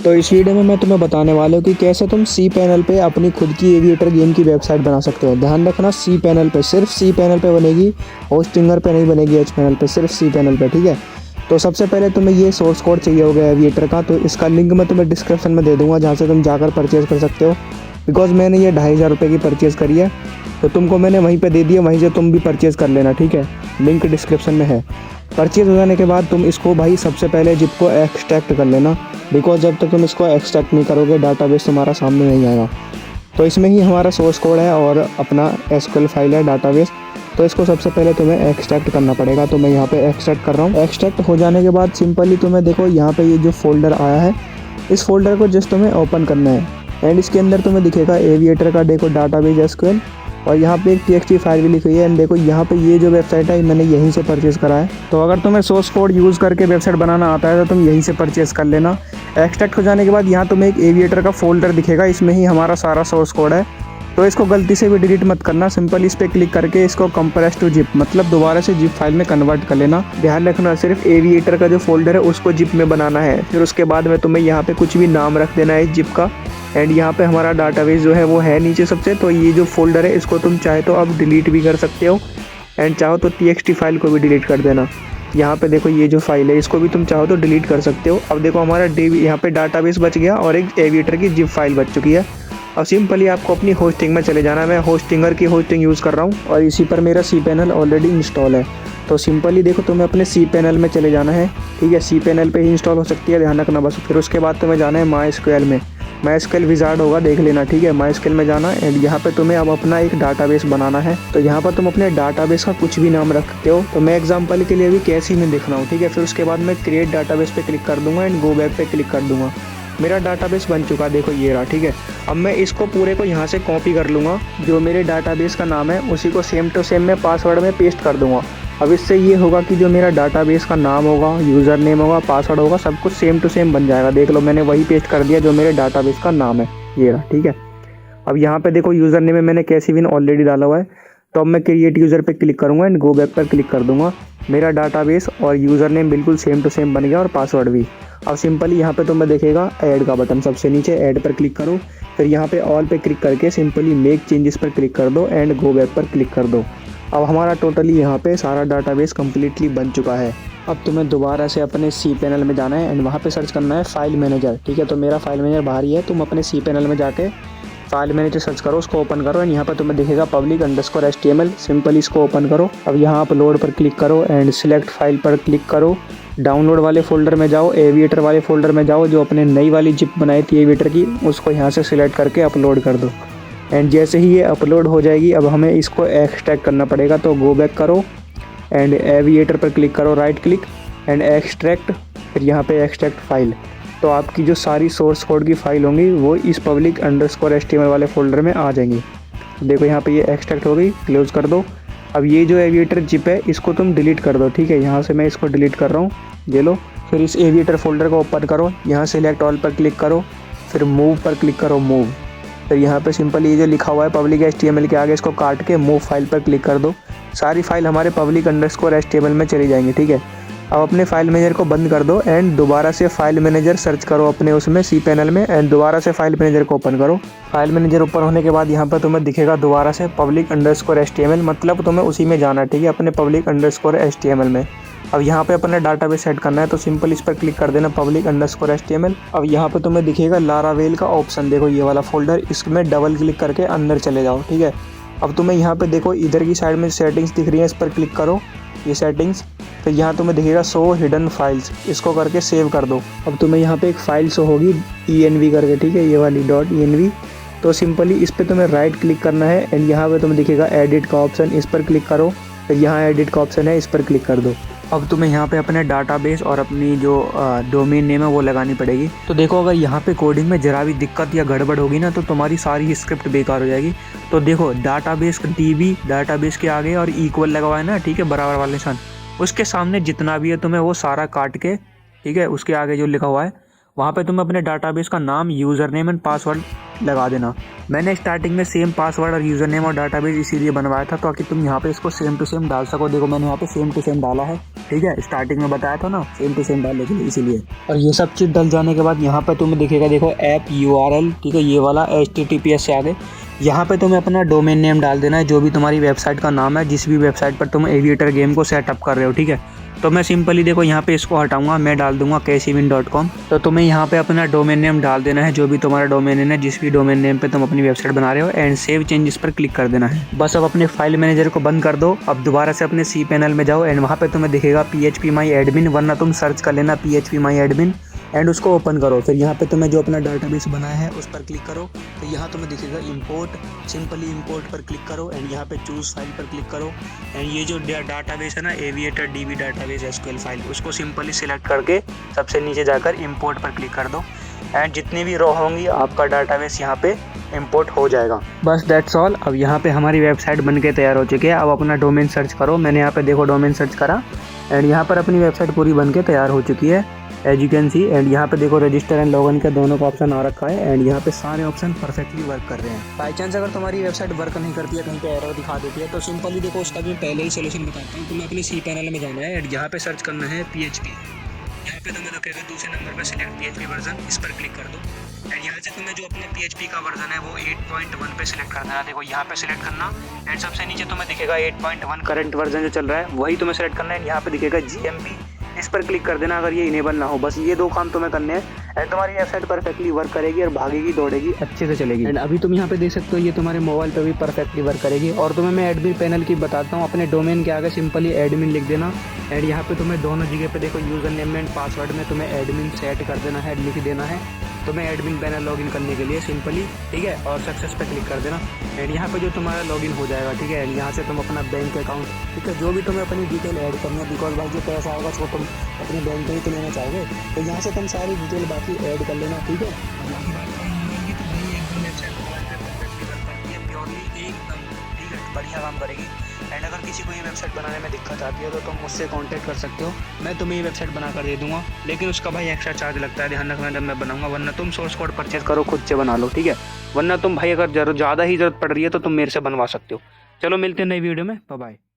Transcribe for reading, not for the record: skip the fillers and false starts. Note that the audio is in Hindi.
तो इस वीडियो में मैं तुम्हें बताने वाला हूँ कि कैसे तुम सी पैनल पे अपनी खुद की एविएटर गेम की वेबसाइट बना सकते हो। ध्यान रखना, सी पैनल पे, सिर्फ सी पैनल पे बनेगी, होस्टिंगर पे नहीं बनेगी, एच पैनल पे, सिर्फ सी पैनल पे, ठीक है। तो सबसे पहले तुम्हें ये सोर्स कोड चाहिए होगा एविएटर का, तो इसका लिंक मैं तुम्हें डिस्क्रिप्शन में दे दूँगा, जहाँ से तुम जाकर परचेज़ कर सकते हो। बिकॉज मैंने ये 2500 की परचेज़ करी है, तो तुमको मैंने वहीं पे दे दिया, वहीं से तुम भी परचेज़ कर लेना, ठीक है। लिंक डिस्क्रिप्शन में है। परचेज़ हो जाने के बाद तुम इसको भाई सबसे पहले जिप को एक्सट्रैक्ट कर लेना, बिकॉज जब तक तुम इसको एक्सट्रैक्ट नहीं करोगे डाटाबेस तुम्हारा सामने नहीं आएगा। तो इसमें ही हमारा सोर्स कोड है और अपना एसक्यूएल फाइल है डाटाबेस। तो इसको सबसे पहले तुम्हें एक्सट्रैक्ट करना पड़ेगा, तो मैं यहाँ पे एक्सट्रैक्ट कर रहा हूँ। एक्सट्रैक्ट हो जाने के बाद सिंपली तुम्हें देखो यहाँ पे ये जो फोल्डर आया है, इस फोल्डर को जस्ट तुम्हें ओपन करना है एंड इसके अंदर तुम्हें दिखेगा एविएटर का देखो डाटाबेस एसक्यूएल, और यहाँ पे एक txt फाइल भी लिखी हुई है। एंड देखो यहाँ पे ये जो वेबसाइट है मैंने यहीं से परचेज़ करा है। तो अगर तुम्हें सोर्स कोड यूज़ करके वेबसाइट बनाना आता है तो तुम यहीं से परचेज़ कर लेना। एक्सट्रैक्ट हो जाने के बाद यहाँ तुम्हें एक एविएटर का फोल्डर दिखेगा, इसमें ही हमारा सारा सोर्स कोड है। तो इसको गलती से भी डिलीट मत करना, सिंपल इस पर क्लिक करके इसको कंप्रेस टू जिप, मतलब दोबारा से जिप फाइल में कन्वर्ट कर लेना। ध्यान रखना, सिर्फ एविएटर का जो फोल्डर है उसको जिप में बनाना है। फिर उसके बाद में तुम्हें यहाँ पे कुछ भी नाम रख देना है जिप का। एंड यहाँ पे हमारा डाटाबेस जो है वो है नीचे सबसे, तो ये जो फोल्डर है इसको तुम चाहे तो अब डिलीट भी कर सकते हो, एंड चाहो तो txt फाइल को भी डिलीट कर देना। यहाँ पे देखो ये जो फाइल है इसको भी तुम चाहो तो डिलीट कर सकते हो। अब देखो हमारा यहाँ पे डाटाबेस बच गया और एक एविएटर की जिप फाइल बच चुकी है। अब सिंपली आपको अपनी होस्टिंग में चले जाना है। मैं होस्टिंगर की होस्टिंग यूज़ कर रहा हूँ और इसी पर मेरा सी पैनल ऑलरेडी इंस्टॉल है। तो सिंपली देखो तुम्हें अपने सी पैनल में चले जाना है, ठीक है। सी पैनल पे ही इंस्टॉल हो सकती है, ध्यान रखना बस। फिर उसके बाद तुम्हें जाना है MySQL में, MySQL विजार्ड होगा, देख लेना, ठीक है। MySQL में जाना एंड यहाँ पे तुम्हें अब अपना एक डाटाबेस बनाना है। तो यहाँ पर तुम अपने डाटाबेस का कुछ भी नाम रखते हो, तो मैं एग्जांपल के लिए अभी कैसे ही में दिख रहा हूँ, ठीक है। फिर उसके बाद मैं क्रिएट डाटाबेस पे क्लिक कर दूंगा एंड गो बैक पे क्लिक कर दूंगा। मेरा डाटाबेस बन चुका, देखो ये रहा, ठीक है। अब मैं इसको पूरे को यहाँ से कॉपी कर लूँगा, जो मेरे डाटाबेस का नाम है उसी को सेम टू सेम मैं पासवर्ड में पेस्ट कर दूँगा। अब इससे ये होगा कि जो मेरा डाटाबेस का नाम होगा, यूज़र नेम होगा, पासवर्ड होगा, सब कुछ सेम टू सेम बन जाएगा। देख लो मैंने वही पेस्ट कर दिया जो मेरे डाटाबेस का नाम है, ये रहा, ठीक है। अब यहाँ पे देखो यूज़र नेम में मैंने कैसीविन ऑलरेडी डाला हुआ है, तो अब मैं क्रिएट यूज़र पे क्लिक करूँगा एंड गो बैक पर क्लिक कर दूँगा। मेरा डाटाबेस और यूज़र नेम बिल्कुल सेम टू सेम बन गया और पासवर्ड भी। अब सिंपली यहाँ पे तुम्हें दिखेगा ऐड का बटन, सबसे नीचे ऐड पर क्लिक करो, फिर यहाँ पे ऑल पे क्लिक करके सिंपली मेक चेंजेस पर क्लिक कर दो एंड गो बैक पर क्लिक कर दो। अब हमारा टोटली यहाँ पे सारा डाटाबेस कम्प्लीटली बन चुका है। अब तुम्हें दोबारा से अपने सी पैनल में जाना है एंड वहाँ पे सर्च करना है फाइल मैनेजर, ठीक है। तो मेरा फाइल मैनेजर बाहर ही है, तुम अपने सी पैनल में जाके फाइल मैनेजर सर्च करो, उसको ओपन करो एंड यहाँ पर तुम्हें दिखेगा public_html, सिंपली इसको ओपन करो। अब यहाँ अपलोड पर क्लिक करो एंड सिलेक्ट फाइल पर क्लिक करो। डाउनलोड वाले फोल्डर में जाओ, एविएटर वाले फोल्डर में जाओ, जो अपने नई वाली जिप बनाई थी एविएटर की, उसको यहाँ से सिलेक्ट करके अपलोड कर दो। एंड जैसे ही ये अपलोड हो जाएगी अब हमें इसको एक्सट्रैक्ट करना पड़ेगा। तो गो बैक करो एंड एविएटर पर क्लिक करो, राइट क्लिक एंड एक्सट्रैक्ट, फिर यहाँ पे एक्सट्रैक्ट फाइल। तो आपकी जो सारी सोर्स कोड की फाइल होंगी वो इस public_html वाले फोल्डर में आ जाएंगी। देखो यहाँ पे ये एक्सट्रैक्ट हो गई, क्लोज कर दो। अब ये जो एविएटर जिप है इसको तुम डिलीट कर दो, ठीक है। यहाँ से मैं इसको डिलीट कर रहा हूँ, ये लो। फिर इस एविएटर फोल्डर को ओपन करो, यहाँ सिलेक्ट ऑल पर क्लिक करो, फिर मूव पर क्लिक करो, मूव। फिर यहाँ पे सिंपल ये जो लिखा हुआ है public_html के आगे इसको काट के मूव फाइल पर क्लिक कर दो। सारी फाइल हमारे public_html में चली जाएंगी, ठीक है। अब अपने फाइल मैनेजर को बंद कर दो एंड दोबारा से फाइल मैनेजर सर्च करो अपने उसमें सी पैनल में एंड दोबारा से फाइल मैनेजर को ओपन करो। फाइल मैनेजर ओपन होने के बाद यहाँ पर तुम्हें दिखेगा दोबारा से public_html, मतलब तुम्हें उसी में जाना है, ठीक है, अपने public_html में। अब यहाँ पे अपना डाटाबेस सेट करना है, तो सिंपल इस पर क्लिक कर देना public_html। अब यहाँ पे तुम्हें दिखेगा लारावेल का ऑप्शन, देखो ये वाला फोल्डर, इसमें डबल क्लिक करके अंदर चले जाओ, ठीक है। अब तुम्हें यहाँ पे देखो इधर की साइड में सेटिंग्स दिख रही है, इस पर क्लिक करो, ये सेटिंग्स। फिर यहाँ तुम्हें दिखेगा शो हिडन फाइल्स, इसको करके सेव कर दो। अब तुम्हें यहाँ पे एक फाइल शो होगी env करके, ठीक है, ये वाली .env। तो सिंपली इस पर तुम्हें राइट क्लिक करना है एंड यहाँ पे तुम्हें दिखेगा एडिट का ऑप्शन, इस पर क्लिक करो। फिर यहाँ एडिट का ऑप्शन है, इस पर क्लिक कर दो। अब तुम्हें यहाँ पे अपने डाटाबेस और अपनी जो डोमेन नेम है वो लगानी पड़ेगी। तो देखो अगर यहाँ पे कोडिंग में जरा भी दिक्कत या गड़बड़ होगी ना तो तुम्हारी सारी स्क्रिप्ट बेकार हो जाएगी। तो देखो डाटाबेस DB डाटाबेस के आगे और इक्वल लगा हुआ है ना, ठीक है, बराबर वाले निशान, उसके सामने जितना भी है तुम्हें वो सारा काट के, ठीक है, उसके आगे जो लिखा हुआ है वहाँ पे तुम अपने डाटाबेस का नाम, यूज़र नेम एंड पासवर्ड लगा देना। मैंने स्टार्टिंग में सेम पासवर्ड और यूज़र नेम और डाटाबेस इसीलिए बनवाया था ताकि तुम यहाँ पे इसको सेम टू सेम डाल सको। देखो मैंने यहाँ पे सेम टू सेम डाला है, ठीक है, स्टार्टिंग में बताया था ना सेम टू सेम डालने के लिए, इसीलिए। और ये सब चीज़ डल जाने के बाद यहाँ पे तुम्हें दिखेगा, देखो ऐप URL, ठीक है, ये वाला HTTPS से आगे यहाँ पे तुम्हें अपना डोमेन नेम डाल देना है, जो भी तुम्हारी वेबसाइट का नाम है, जिस भी वेबसाइट पर तुम एविएटर गेम को सेटअप कर रहे हो, ठीक है। तो मैं सिंपली देखो यहाँ पे इसको हटाऊंगा, मैं डाल दूंगा caseyvin.com। तो तुम्हें यहाँ पे अपना डोमेन नेम डाल देना है, जो भी तुम्हारा डोमेन नेम है, जिस भी डोमेन नेम पे तुम अपनी वेबसाइट बना रहे हो, एंड सेव चेंजेस पर क्लिक कर देना है। बस अब अपने फाइल मैनेजर को बंद कर दो। अब दोबारा से अपने cPanel में जाओ एंड वहाँ पे तुम्हें दिखेगा phpMyAdmin, वरना तुम सर्च कर लेना phpMyAdmin एंड उसको ओपन करो। फिर यहाँ पे तुम्हें जो अपना डाटाबेस बनाया है उस पर क्लिक करो। तो यहाँ तुम्हें दिखेगा इंपोर्ट, सिंपली इंपोर्ट पर क्लिक करो एंड यहाँ पे चूज़ फाइल पर क्लिक करो एंड ये जो डाटाबेस है ना, aviator DB database SQL file, उसको सिंपली सिलेक्ट करके सबसे नीचे जाकर इंपोर्ट पर क्लिक कर दो एंड जितनी भी रो होंगी आपका डाटाबेस यहाँ पे इंपोर्ट हो जाएगा। बस दैट्स ऑल। अब यहाँ पे हमारी वेबसाइट बन के तैयार हो चुकी है। अब अपना डोमेन सर्च करो। मैंने यहाँ पे देखो डोमेन सर्च करा एंड यहाँ पर अपनी वेबसाइट पूरी बन के तैयार हो चुकी है, as you can see. And यहाँ पे देखो रजिस्टर एंड लॉगिन का दोनों का ऑप्शन आ रखा है एंड यहाँ पे सारे ऑप्शन परफेक्टली वर्क कर रहे हैं। बाई चांस अगर तुम्हारी वेबसाइट वर्क नहीं करती है, कहीं पे एरर दिखा देती है, तो सिंपली देखो उसका भी पहले ही सोल्यूशन बताता हूँ। तुम्हें अपने cPanel में जाना है एंड यहाँ पे सर्च करना है PHP। यहाँ पे तुम्हें दिखेगा दूसरे नंबर पर सिलेक्ट PHP वर्जन, इस पर क्लिक कर दो एंड यहाँ से तुम्हें जो अपने PHP का वर्जन है वो 8.1 पे सिलेक्ट कर देना। देखो यहाँ पे सिलेक्ट करना एंड सबसे नीचे तुम्हें दिखेगा 8.1 करंट वर्जन जो चल रहा है वही तुम्हें सिलेक्ट करना है। यहाँ पे दिखेगा GMP, इस पर क्लिक कर देना अगर ये इनेबल ना हो। बस ये दो काम तुम्हें करने हैं एंड तुम्हारी वेबसाइट परफेक्टली वर्क करेगी और भागेगी दौड़ेगी, अच्छे से चलेगी। एंड अभी तुम यहाँ पे देख सकते हो ये तुम्हारे मोबाइल पे भी परफेक्टली वर्क करेगी। और तुम्हें मैं एडमिन पैनल की बताता हूँ। अपने डोमेन के आगे सिंपली एडमिन लिख देना एंड यहाँ पे तुम्हें दोनों जगह पे देखो यूजर नेम एंड पासवर्ड में तुम्हें एडमिन सेट कर देना है, लिख देना है तुम्हें एडमिन पैनल लॉगिन करने के लिए सिंपली, ठीक है, और सक्सेस पे क्लिक कर देना एंड यहाँ पे जो तुम्हारा लॉगिन हो जाएगा, ठीक है। एंड यहाँ से तुम अपना बैंक अकाउंट, ठीक है, जो भी तुम्हें अपनी डिटेल ऐड करनी है, बिकॉज भाई जो पैसा आएगा वो तुम अपने बैंक में ही तो लेना चाहोगे, तो यहाँ से तुम सारी डिटेल बाकी ऐड कर लेना, ठीक है। बाकी बात करेंगे तो भाई एकदम वेबसाइट मोबाइल पे परफेक्टली वर्क करती है, प्योरली एकदम, ठीक है, बढ़िया काम करेगी। एंड अगर किसी को ये वेबसाइट बनाने में दिक्कत आती है तो तुम मुझसे कांटेक्ट कर सकते हो, मैं तुम्हें ये वेबसाइट बना कर दे दूंगा, लेकिन उसका भाई एक्स्ट्रा चार्ज लगता है, ध्यान रखना जब मैं बनाऊंगा, वरना तुम सोर्स कोड परचेज करो, खुद से बना लो, ठीक है। वरना तुम भाई अगर ज़्यादा ही ज़रूरत पड़ रही है तो तुम मेरे से बनवा सकते हो। चलो मिलते हैं नई वीडियो में, बाय बाय।